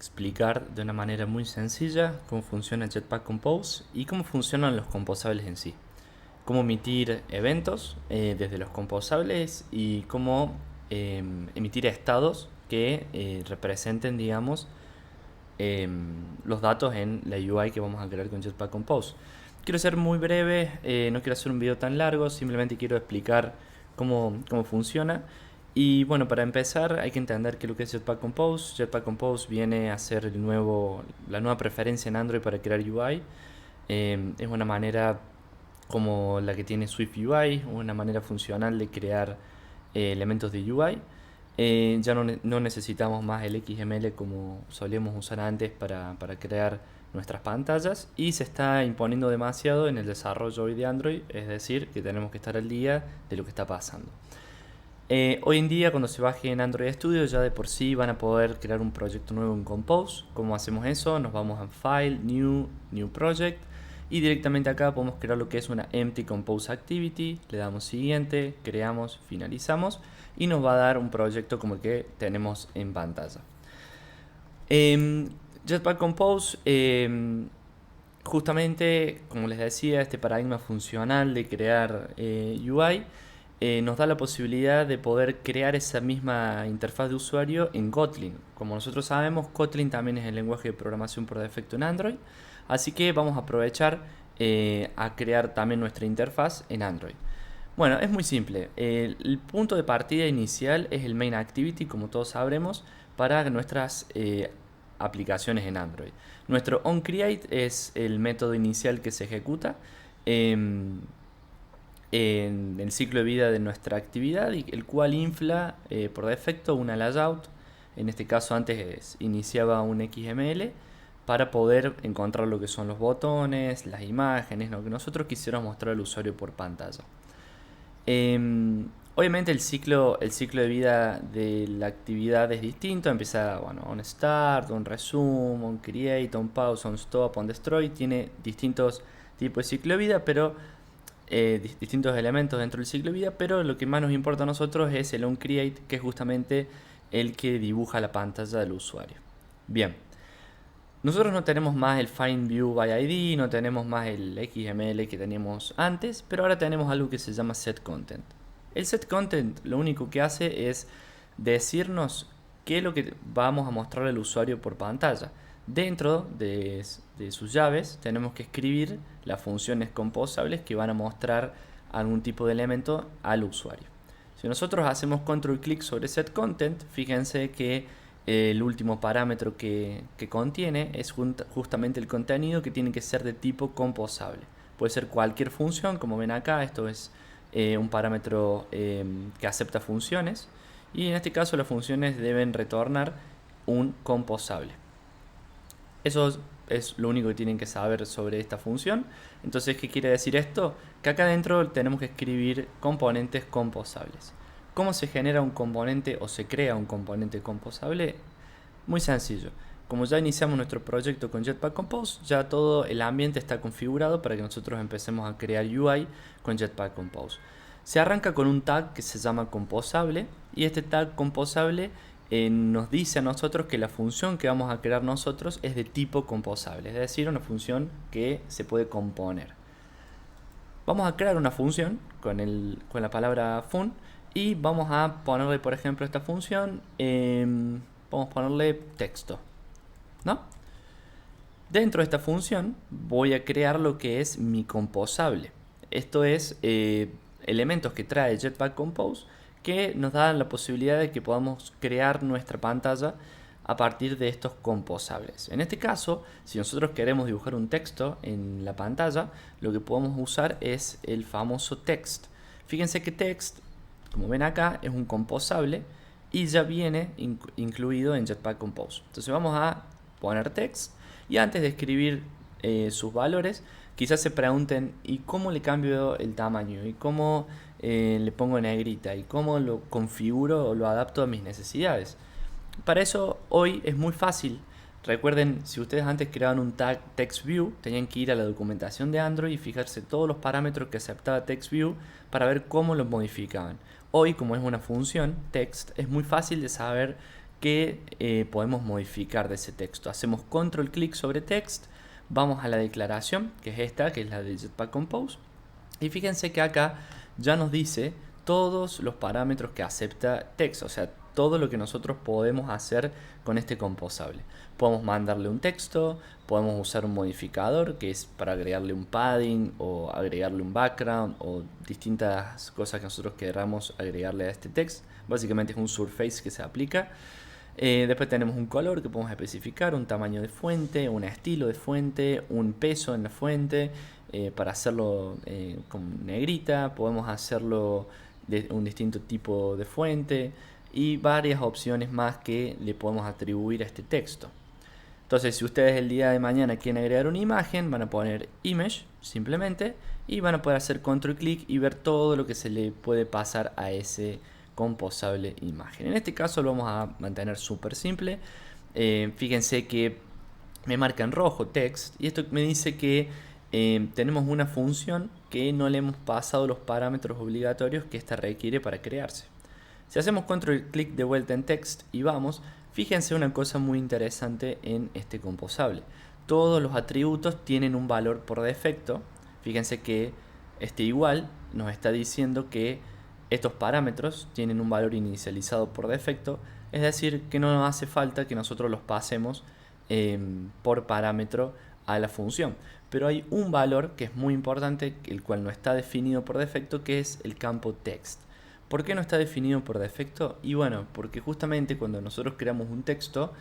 explicar de una manera muy sencilla cómo funciona Jetpack Compose y cómo funcionan los composables en sí. Cómo emitir eventos desde los composables y cómo emitir estados que representen, digamos, los datos en la UI que vamos a crear con Jetpack Compose. Quiero ser muy breve, no quiero hacer un video tan largo, simplemente quiero explicar cómo funciona. Y bueno, para empezar hay que entender que lo que es Jetpack Compose. Jetpack Compose viene a ser la nueva preferencia en Android para crear UI. Es una manera como la que tiene Swift UI, una manera funcional de crear elementos de UI. Ya no necesitamos más el XML como solíamos usar antes para crear nuestras pantallas, y se está imponiendo demasiado en el desarrollo hoy de Android, es decir, que tenemos que estar al día de lo que está pasando. Hoy en día, cuando se baje en Android Studio, ya de por sí van a poder crear un proyecto nuevo en Compose. ¿Cómo hacemos eso? Nos vamos a File, New Project, y directamente acá podemos crear lo que es una Empty Compose Activity. Le damos siguiente, creamos, finalizamos, y nos va a dar un proyecto como el que tenemos en pantalla. Jetpack Compose, justamente, como les decía, este paradigma funcional de crear UI nos da la posibilidad de poder crear esa misma interfaz de usuario en Kotlin. Como nosotros sabemos, Kotlin también es el lenguaje de programación por defecto en Android, así que vamos a aprovechar a crear también nuestra interfaz en Android. Bueno, es muy simple. El punto de partida inicial es el main activity, como todos sabremos, para nuestras aplicaciones en Android. Nuestro onCreate es el método inicial que se ejecuta en el ciclo de vida de nuestra actividad, y el cual infla por defecto una layout. En este caso antes iniciaba un XML para poder encontrar lo que son los botones, las imágenes, lo que nosotros quisiéramos mostrar al usuario por pantalla. Obviamente el ciclo de vida de la actividad es distinto. Empieza, on start, on resume, on create, on pause, on stop, on destroy. Tiene distintos tipos de ciclo de vida, pero distintos elementos dentro del ciclo de vida, pero lo que más nos importa a nosotros es el onCreate, que es justamente el que dibuja la pantalla del usuario. Bien, nosotros no tenemos más el Find View by ID, no tenemos más el XML que teníamos antes, pero ahora tenemos algo que se llama setContent. El setContent lo único que hace es decirnos qué es lo que vamos a mostrar al usuario por pantalla. Dentro de sus llaves tenemos que escribir las funciones composables que van a mostrar algún tipo de elemento al usuario. Si nosotros hacemos control clic sobre setContent, fíjense que el último parámetro que contiene es justamente el contenido, que tiene que ser de tipo composable. Puede ser cualquier función, como ven acá. Esto es un parámetro que acepta funciones, y en este caso las funciones deben retornar un composable. Eso es lo único que tienen que saber sobre esta función. Entonces, ¿qué quiere decir esto? Que acá adentro tenemos que escribir componentes composables. ¿Cómo se genera un componente o se crea un componente composable? Muy sencillo. Como ya iniciamos nuestro proyecto con Jetpack Compose, ya todo el ambiente está configurado para que nosotros empecemos a crear UI con Jetpack Compose. Se arranca con un tag que se llama composable, y este tag composable nos dice a nosotros que la función que vamos a crear nosotros es de tipo composable, es decir, una función que se puede componer. Vamos a crear una función con la palabra fun, y vamos a ponerle, por ejemplo, a esta función, vamos a ponerle texto, ¿no? Dentro de esta función voy a crear lo que es mi composable. Esto es elementos que trae Jetpack Compose, que nos dan la posibilidad de que podamos crear nuestra pantalla a partir de estos composables. En este caso, si nosotros queremos dibujar un texto en la pantalla, lo que podemos usar es el famoso text. Fíjense que text, como ven acá, es un composable y ya viene incluido en Jetpack Compose. Entonces vamos a poner text, y antes de escribir sus valores, quizás se pregunten: ¿y cómo le cambio el tamaño? ¿Y cómo le pongo negrita? ¿Y cómo lo configuro o lo adapto a mis necesidades? Para eso hoy es muy fácil. Recuerden, si ustedes antes creaban un tag TextView, tenían que ir a la documentación de Android y fijarse todos los parámetros que aceptaba TextView para ver cómo los modificaban. Hoy, como es una función text, es muy fácil de saber que podemos modificar de ese texto. Hacemos control clic sobre text, vamos a la declaración, que es esta, que es la de Jetpack Compose, y fíjense que acá ya nos dice todos los parámetros que acepta text, o sea, todo lo que nosotros podemos hacer con este composable. Podemos mandarle un texto, podemos usar un modificador que es para agregarle un padding o agregarle un background o distintas cosas que nosotros queramos agregarle a este text. Básicamente es un surface que se aplica. Después tenemos un color que podemos especificar, un tamaño de fuente, un estilo de fuente, un peso en la fuente. Para hacerlo con negrita, podemos hacerlo de un distinto tipo de fuente y varias opciones más que le podemos atribuir a este texto. Entonces, si ustedes el día de mañana quieren agregar una imagen, van a poner image simplemente y van a poder hacer control clic y ver todo lo que se le puede pasar a ese composable imagen. En este caso lo vamos a mantener súper simple. Fíjense que me marca en rojo text y esto me dice que tenemos una función que no le hemos pasado los parámetros obligatorios que esta requiere para crearse. Si hacemos control clic de vuelta en text y vamos, fíjense una cosa muy interesante en este composable. Todos los atributos tienen un valor por defecto. Fíjense que este igual nos está diciendo que estos parámetros tienen un valor inicializado por defecto, es decir, que no nos hace falta que nosotros los pasemos por parámetro a la función. Pero hay un valor que es muy importante, el cual no está definido por defecto, que es el campo text. ¿Por qué no está definido por defecto? Y bueno, porque justamente cuando nosotros creamos un texto,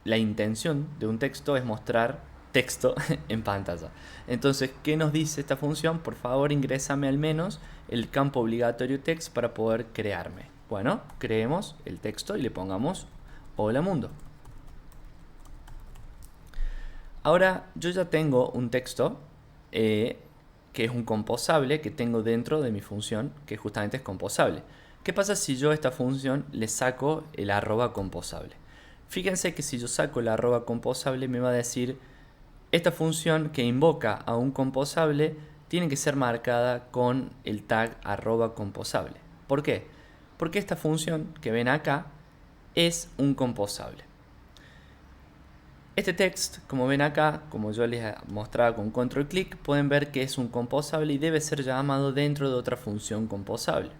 la intención de un texto es mostrar texto en pantalla. Entonces, ¿qué nos dice esta función? Por favor, ingrésame al menos el campo obligatorio text para poder crearme. Bueno, creemos el texto y le pongamos hola mundo. Ahora yo ya tengo un texto que es un composable que tengo dentro de mi función, que justamente es composable. ¿Qué pasa si yo a esta función le saco el arroba composable? Fíjense que si yo saco el arroba composable me va a decir esta función que invoca a un composable tiene que ser marcada con el tag arroba composable. ¿Por qué? Porque esta función que ven acá es un composable. Este text, como ven acá, como yo les mostraba con control clic, pueden ver que es un composable y debe ser llamado dentro de otra función composable.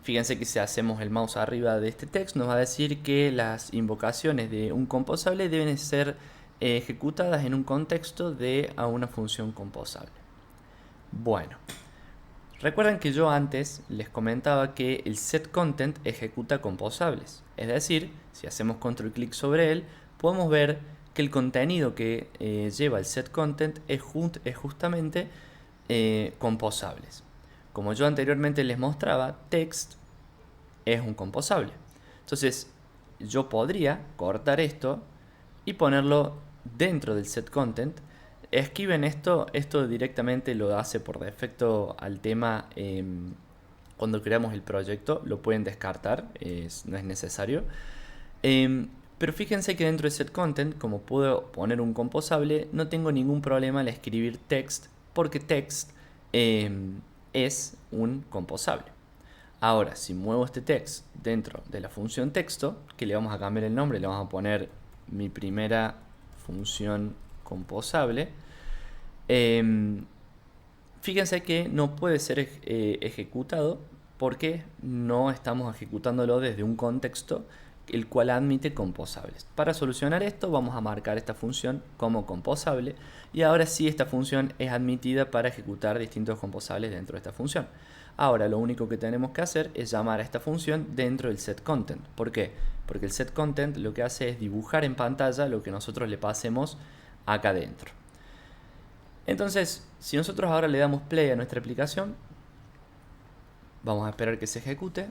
Fíjense que si hacemos el mouse arriba de este text nos va a decir que las invocaciones de un composable deben ser ejecutadas en un contexto de a una función composable. Bueno, recuerden que yo antes les comentaba que el setContent ejecuta composables. Es decir, si hacemos control clic sobre él, podemos ver que el contenido que lleva el setContent es justamente composables. Como yo anteriormente les mostraba, text es un composable. Entonces, yo podría cortar esto y ponerlo dentro del setContent. Esquiven esto directamente lo hace por defecto al tema cuando creamos el proyecto, lo pueden descartar, no es necesario. Pero fíjense que dentro de setContent, como puedo poner un composable, no tengo ningún problema al escribir text, porque text es un composable. Ahora, si muevo este text dentro de la función texto, que le vamos a cambiar el nombre, le vamos a poner mi primera función composable, fíjense que no puede ser ejecutado porque no estamos ejecutándolo desde un contexto el cual admite composables. Para solucionar esto vamos a marcar esta función como composable y ahora sí esta función es admitida para ejecutar distintos composables dentro de esta función. Ahora lo único que tenemos que hacer es llamar a esta función dentro del setContent. ¿Por qué? Porque el setContent lo que hace es dibujar en pantalla lo que nosotros le pasemos acá dentro. Entonces, si nosotros ahora le damos play a nuestra aplicación, vamos a esperar que se ejecute.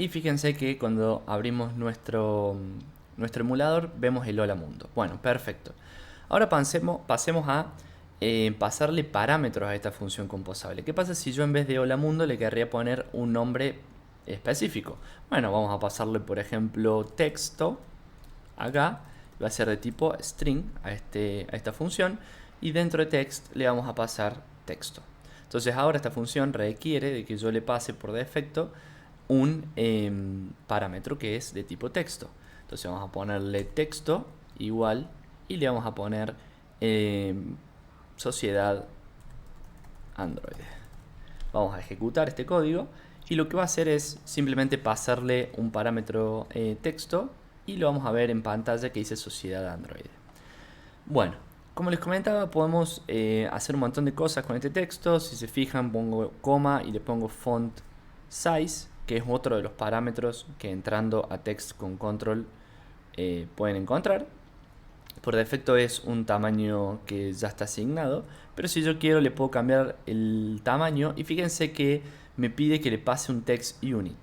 Y fíjense que cuando abrimos nuestro emulador vemos el hola mundo. Bueno, perfecto. Ahora pasemos a pasarle parámetros a esta función composable. ¿Qué pasa si yo en vez de hola mundo le querría poner un nombre específico? Bueno, vamos a pasarle por ejemplo texto acá va a ser de tipo string a esta función, y dentro de text le vamos a pasar texto. Entonces ahora esta función requiere de que yo le pase por defecto un parámetro que es de tipo texto. Entonces vamos a ponerle texto igual y le vamos a poner sociedad Android. Vamos a ejecutar este código y lo que va a hacer es simplemente pasarle un parámetro texto y lo vamos a ver en pantalla que dice sociedad Android. Bueno, como les comentaba, podemos hacer un montón de cosas con este texto. Si se fijan, pongo coma y le pongo font size, que es otro de los parámetros que entrando a text con control pueden encontrar. Por defecto es un tamaño que ya está asignado, pero si yo quiero le puedo cambiar el tamaño y fíjense que me pide que le pase un text unit.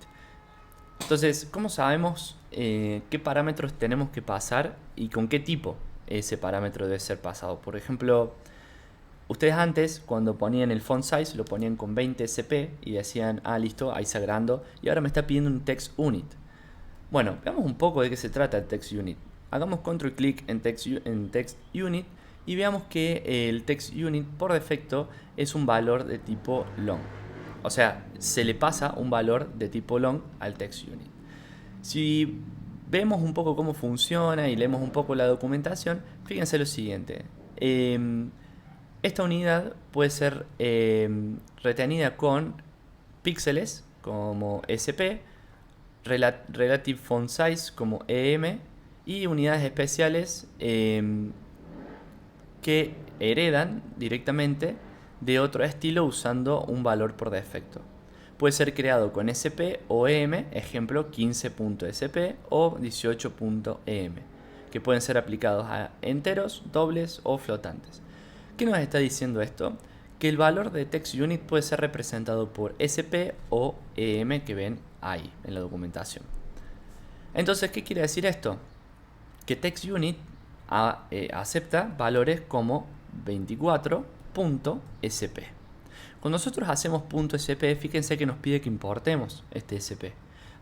Entonces, ¿cómo sabemos qué parámetros tenemos que pasar y con qué tipo ese parámetro debe ser pasado? Por ejemplo, ustedes antes cuando ponían el font size lo ponían con 20 sp y decían, ah listo, ahí se agrandó, y ahora me está pidiendo un text unit. Bueno, veamos un poco de qué se trata el text unit. Hagamos control clic en text unit y veamos que el text unit por defecto es un valor de tipo long. O sea, se le pasa un valor de tipo long al text unit. Si vemos un poco cómo funciona y leemos un poco la documentación, fíjense lo siguiente. Esta unidad puede ser retenida con píxeles como SP, Relative Font Size como EM y unidades especiales que heredan directamente de otro estilo usando un valor por defecto. Puede ser creado con SP o EM, ejemplo 15.sp o 18.em, que pueden ser aplicados a enteros, dobles o flotantes. ¿Qué nos está diciendo esto? Que el valor de text unit puede ser representado por SP o EM que ven ahí en la documentación. Entonces, ¿qué quiere decir esto? Que text unit acepta valores como 24.sp. Cuando nosotros hacemos .sp, fíjense que nos pide que importemos este sp.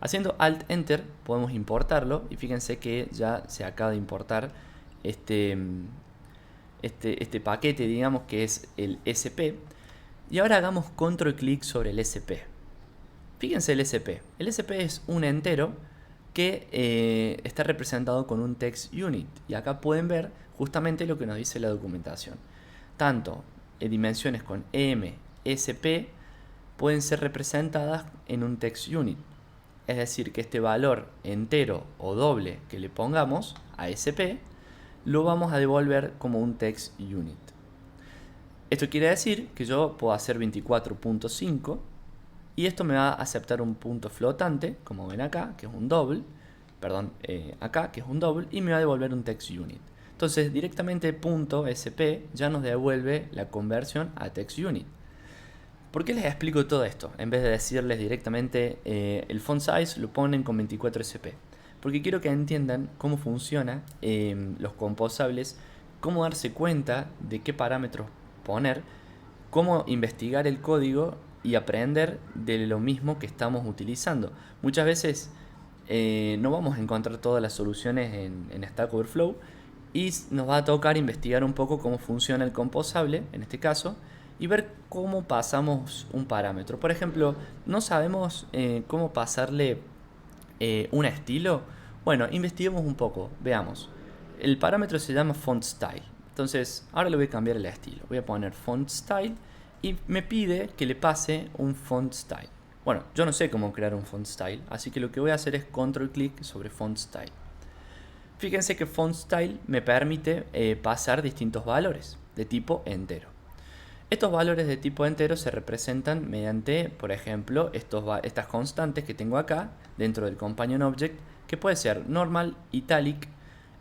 Haciendo alt enter podemos importarlo y fíjense que ya se acaba de importar este paquete, digamos, que es el sp. Y ahora hagamos control clic sobre el sp. Fíjense el sp. El sp es un entero que está representado con un text unit. Y acá pueden ver justamente lo que nos dice la documentación. Tanto dimensiones con em, sp pueden ser representadas en un text unit. Es decir, que este valor entero o doble que le pongamos a sp lo vamos a devolver como un text unit. Esto quiere decir que yo puedo hacer 24.5 y esto me va a aceptar un punto flotante, como ven acá, que es un double, acá, que es un double, y me va a devolver un text unit. Entonces directamente .sp ya nos devuelve la conversión a text unit. ¿Por qué les explico todo esto? En vez de decirles directamente el font size lo ponen con 24sp. Porque quiero que entiendan cómo funcionan los composables, cómo darse cuenta de qué parámetros poner, cómo investigar el código y aprender de lo mismo que estamos utilizando. Muchas veces no vamos a encontrar todas las soluciones en Stack Overflow y nos va a tocar investigar un poco cómo funciona el composable, en este caso, y ver cómo pasamos un parámetro. Por ejemplo, no sabemos cómo pasarle un estilo. Bueno, investiguemos un poco, veamos. El parámetro se llama font style. Entonces, ahora le voy a cambiar el estilo. Voy a poner font style y me pide que le pase un font style. Bueno, yo no sé cómo crear un font style, así que lo que voy a hacer es control clic sobre font style. Fíjense que font style me permite pasar distintos valores de tipo entero. Estos valores de tipo entero se representan mediante, por ejemplo, estas constantes que tengo acá dentro del companion object, que puede ser normal, italic,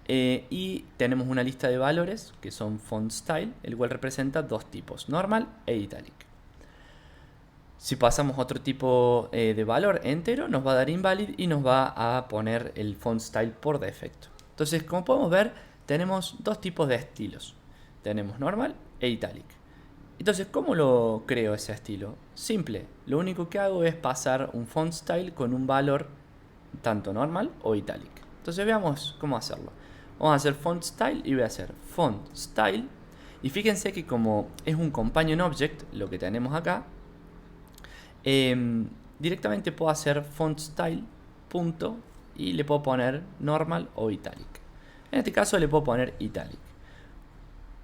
y tenemos una lista de valores que son font style, el cual representa dos tipos, normal e italic. Si pasamos otro tipo de valor entero, nos va a dar invalid y nos va a poner el font style por defecto. Entonces, como podemos ver, tenemos dos tipos de estilos. Tenemos normal e italic. Entonces, ¿cómo lo creo ese estilo? Simple, lo único que hago es pasar un font style con un valor tanto normal o italic. Entonces veamos cómo hacerlo. Vamos a hacer font style y voy a hacer font style. Y fíjense que como es un companion object, lo que tenemos acá, directamente puedo hacer font style punto y le puedo poner normal o italic. En este caso le puedo poner italic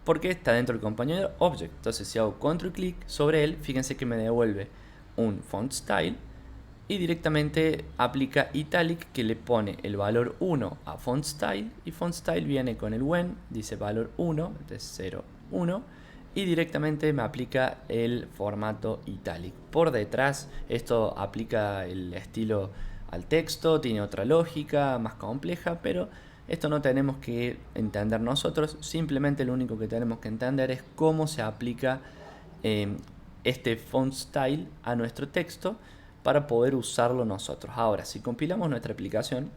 porque está dentro del companion object. Entonces si hago control clic sobre él, fíjense que me devuelve un font style y directamente aplica italic, que le pone el valor 1 a font style, y font style viene con el when, dice valor 1 de 0 1, y directamente me aplica el formato italic. Por detrás esto aplica el estilo al texto, tiene otra lógica más compleja, pero esto no tenemos que entender nosotros, simplemente lo único que tenemos que entender es cómo se aplica este font style a nuestro texto para poder usarlo nosotros. Ahora, si compilamos nuestra aplicación,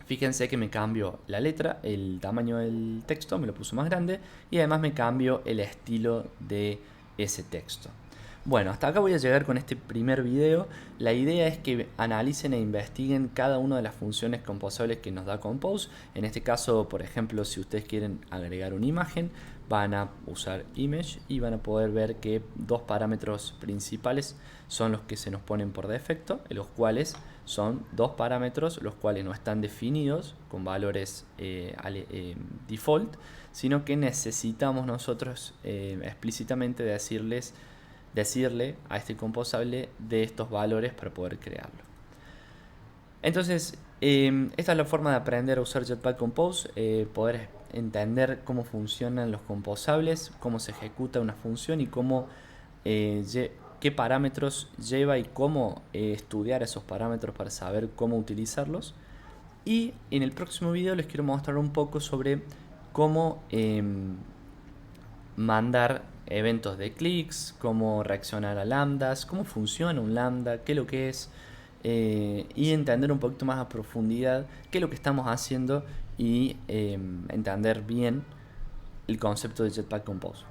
fíjense que me cambio la letra, el tamaño del texto me lo puso más grande y además me cambio el estilo de ese texto. Bueno, hasta acá voy a llegar con este primer video. La idea es que analicen e investiguen cada una de las funciones composables que nos da Compose. En este caso, por ejemplo, si ustedes quieren agregar una imagen, van a usar image y van a poder ver que dos parámetros principales son los que se nos ponen por defecto, los cuales son dos parámetros los cuales no están definidos con valores default, sino que necesitamos nosotros explícitamente decirle a este composable de estos valores para poder crearlo. Entonces, esta es la forma de aprender a usar Jetpack Compose, poder entender cómo funcionan los composables, cómo se ejecuta una función y cómo, qué parámetros lleva y cómo estudiar esos parámetros para saber cómo utilizarlos. Y en el próximo video les quiero mostrar un poco sobre cómo mandar eventos de clics, cómo reaccionar a lambdas, cómo funciona un lambda, qué es lo que es, y entender un poquito más a profundidad qué es lo que estamos haciendo y entender bien el concepto de Jetpack Compose.